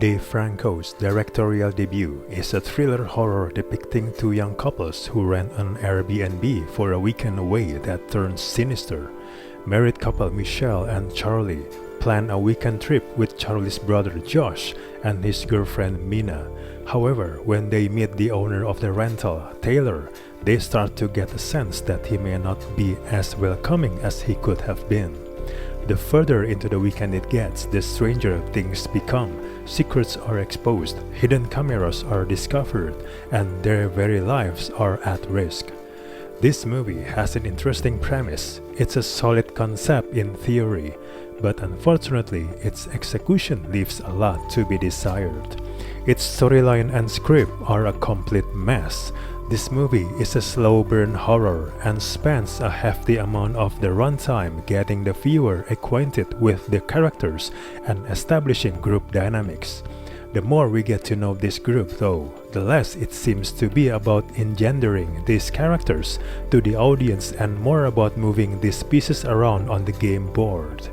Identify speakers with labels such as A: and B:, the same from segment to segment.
A: Dave Franco's directorial debut is a thriller horror depicting two young couples who rent an Airbnb for a weekend away that turns sinister. Married couple Michelle and Charlie plan a weekend trip with Charlie's brother Josh and his girlfriend Mina. However, when they meet the owner of the rental, Taylor, they start to get a sense that he may not be as welcoming as he could have been. The further into the weekend it gets, the stranger things become. Secrets are exposed, hidden cameras are discovered, and their very lives are at risk. This movie has an interesting premise. It's a solid concept in theory, but unfortunately, its execution leaves a lot to be desired. Its storyline and script are a complete mess. This movie is a slow burn horror and spends a hefty amount of the runtime getting the viewer acquainted with the characters and establishing group dynamics. The more we get to know this group though, the less it seems to be about engendering these characters to the audience and more about moving these pieces around on the game board.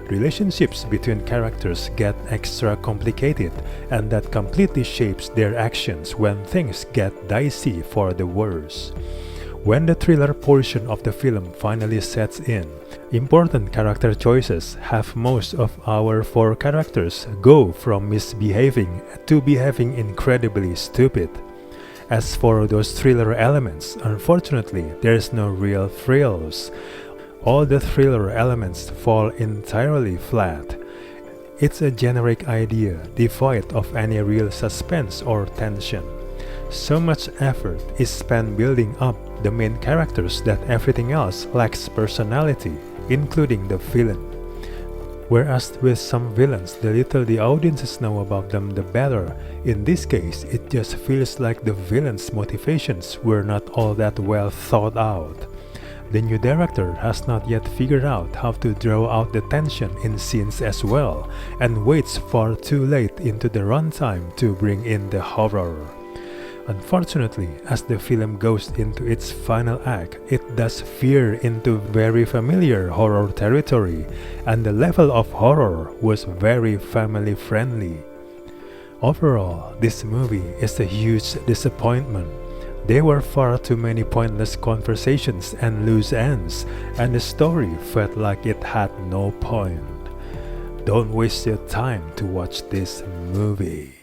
A: Relationships between characters get extra complicated, and that completely shapes their actions when things get dicey for the worse. When the thriller portion of the film finally sets in, important character choices have most of our four characters go from misbehaving to behaving incredibly stupid. As for those thriller elements, unfortunately, there's no real thrills. All the thriller elements fall entirely flat. It's a generic idea, devoid of any real suspense or tension. So much effort is spent building up the main characters that everything else lacks personality, including the villain. Whereas with some villains, the little the audiences know about them, the better. In this case, it just feels like the villain's motivations were not all that well thought out. The new director has not yet figured out how to draw out the tension in scenes as well, and waits far too late into the runtime to bring in the horror. Unfortunately, as the film goes into its final act, it does veer into very familiar horror territory, and the level of horror was very family-friendly. Overall, this movie is a huge disappointment. There were far too many pointless conversations and loose ends, and the story felt like it had no point. Don't waste your time to watch this movie.